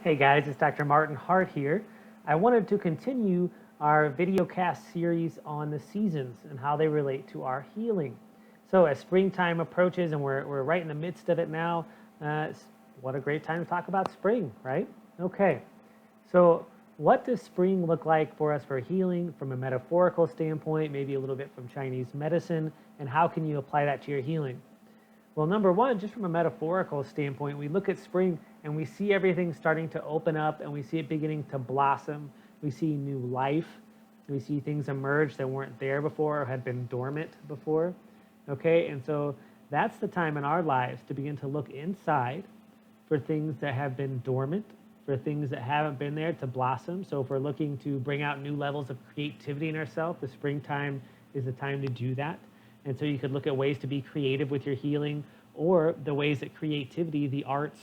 Hey guys, it's Dr. Martin Hart here. I wanted to continue our videocast series on the seasons and how they relate to our healing. So, as springtime approaches and we're right in the midst of it now, what a great time to talk about spring, right? Okay, so what does spring look like for us for healing from a metaphorical standpoint, maybe a little bit from Chinese medicine, and how can you apply that to your healing? Well, number one, just from a metaphorical standpoint, we look at spring and we see everything starting to open up and we see it beginning to blossom. We see new life. We see things emerge that weren't there before or had been dormant before. Okay, and so that's the time in our lives to begin to look inside for things that have been dormant, for things that haven't been there to blossom. So if we're looking to bring out new levels of creativity in ourselves, the springtime is the time to do that. And so you could look at ways to be creative with your healing, or the ways that creativity, the arts,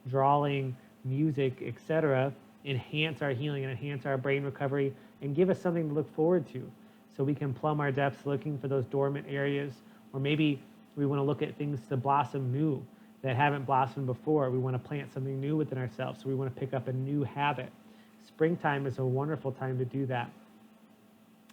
drawing, music, etc., enhance our healing and enhance our brain recovery and give us something to look forward to. So we can plumb our depths looking for those dormant areas, or maybe we want to look at things to blossom new that haven't blossomed before. We want to plant something new within ourselves. So we want to pick up a new habit. Springtime is a wonderful time to do that.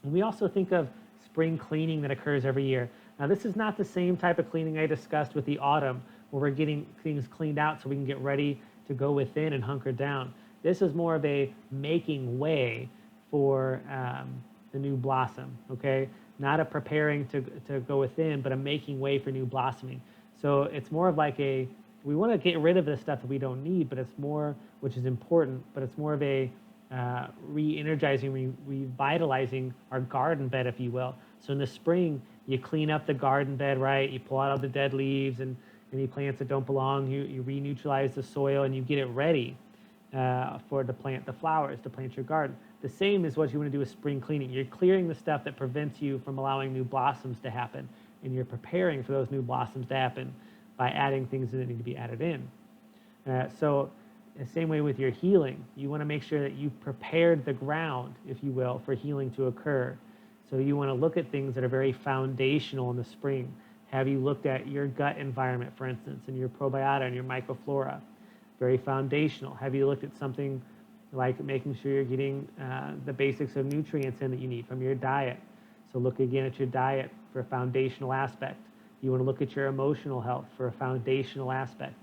And we also think of spring cleaning that occurs every year. Now, this is not the same type of cleaning I discussed with the autumn, where we're getting things cleaned out so we can get ready to go within and hunker down. This is more of a making way for the new blossom, okay? Not a preparing to go within, but a making way for new blossoming. So it's more of like we want to get rid of the stuff that we don't need, but it's more, which is important, but it's more of a re-energizing, revitalizing our garden bed, if you will. So in the spring, you clean up the garden bed, right? You pull out all the dead leaves and any plants that don't belong. You re-neutralize the soil and you get it ready to plant the flowers, to plant your garden. The same is what you want to do with spring cleaning. You're clearing the stuff that prevents you from allowing new blossoms to happen, and you're preparing for those new blossoms to happen by adding things that need to be added in. So the same way with your healing, you want to make sure that you've prepared the ground, if you will, for healing to occur. So you want to look at things that are very foundational in the spring. Have you looked at your gut environment, for instance, and your probiota and your microflora? Very foundational. Have you looked at something like making sure you're getting the basics of nutrients in that you need from your diet? So look again at your diet for a foundational aspect. You want to look at your emotional health for a foundational aspect.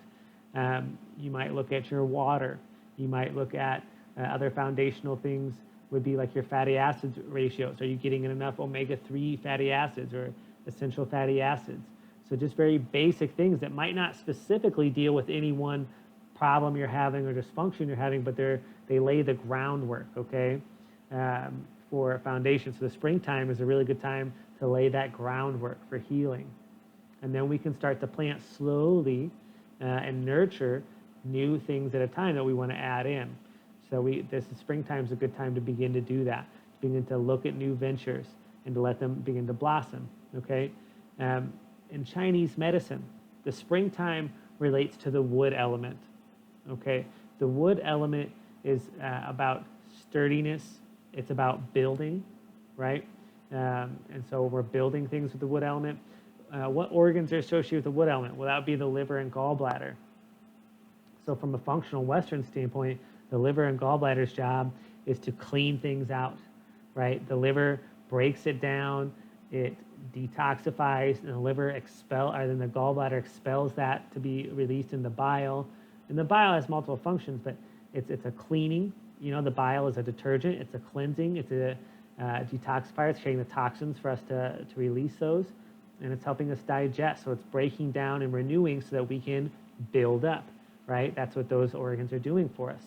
You might look at your water. You might look at other foundational things would be like your fatty acids ratios. Are you getting in enough omega-3 fatty acids or essential fatty acids? So just very basic things that might not specifically deal with any one problem you're having or dysfunction you're having, but they lay the groundwork, okay, for a foundation. So the springtime is a really good time to lay that groundwork for healing. And then we can start to plant slowly and nurture new things at a time that we want to add in. So springtime is a good time to begin to do that, to begin to look at new ventures and to let them begin to blossom, okay? In Chinese medicine, the springtime relates to the wood element, okay? The wood element is about sturdiness. It's about building, right? And so we're building things with the wood element. What organs are associated with the wood element? Well, that would be the liver and gallbladder. So from a functional Western standpoint, the liver and gallbladder's job is to clean things out, right? The liver breaks it down, it detoxifies, and then the gallbladder expels that to be released in the bile. And the bile has multiple functions, but it's a cleaning. You know, the bile is a detergent, it's a cleansing, it's a detoxifier, it's creating the toxins for us to release those, and it's helping us digest. So it's breaking down and renewing so that we can build up, right? That's what those organs are doing for us.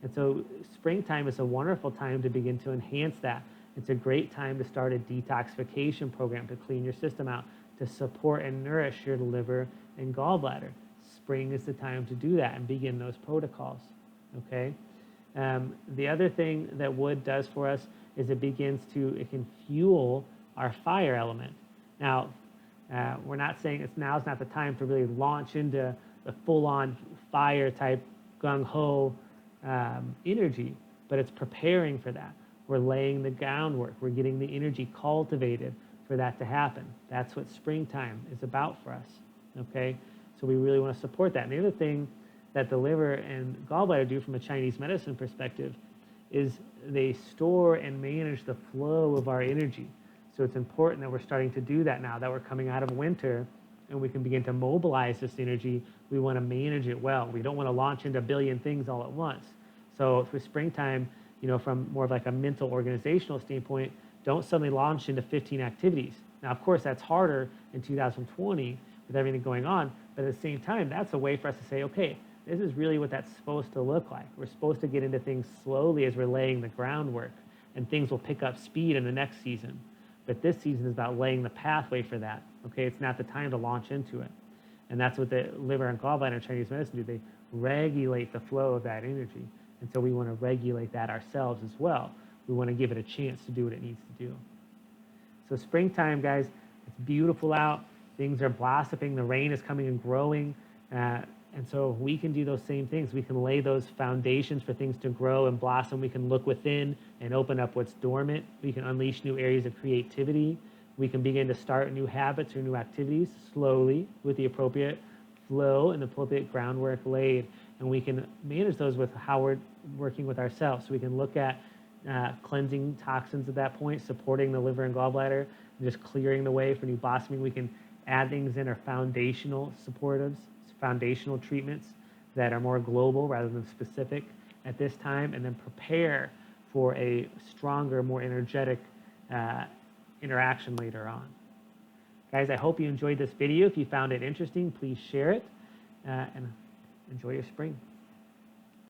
And so springtime is a wonderful time to begin to enhance that. It's a great time to start a detoxification program to clean your system out, to support and nourish your liver and gallbladder. Spring is the time to do that and begin those protocols, okay? The other thing that wood does for us is it can fuel our fire element. Now, we're not saying now's not the time to really launch into the full-on fire type gung-ho energy, but it's preparing for that. We're laying the groundwork. We're getting the energy cultivated for that to happen. That's what springtime is about for us, okay? So we really want to support that. And the other thing that the liver and gallbladder do from a Chinese medicine perspective is they store and manage the flow of our energy. So it's important that we're starting to do that now that we're coming out of winter and we can begin to mobilize this energy. We want to manage it well. We don't want to launch into a billion things all at once. So for springtime, from more of like a mental organizational standpoint, don't suddenly launch into 15 activities. Now, of course, that's harder in 2020 with everything going on, but at the same time, that's a way for us to say, okay, this is really what that's supposed to look like. We're supposed to get into things slowly as we're laying the groundwork, and things will pick up speed in the next season. But this season is about laying the pathway for that. Okay, it's not the time to launch into it. And that's what the liver and gallbladder in Chinese medicine do. They regulate the flow of that energy. And so we want to regulate that ourselves as well. We want to give it a chance to do what it needs to do. So springtime, guys, it's beautiful out. Things are blossoming. The rain is coming and growing. And so we can do those same things. We can lay those foundations for things to grow and blossom. We can look within and open up what's dormant. We can unleash new areas of creativity. We can begin to start new habits or new activities slowly with the appropriate flow and the appropriate groundwork laid. And we can manage those with how we're working with ourselves. So we can look at cleansing toxins at that point, supporting the liver and gallbladder, and just clearing the way for new blossoming. We can add things in our foundational supportives, foundational treatments that are more global rather than specific at this time, and then prepare for a stronger, more energetic interaction later on. Guys, I hope you enjoyed this video. If you found it interesting, please share it and enjoy your spring.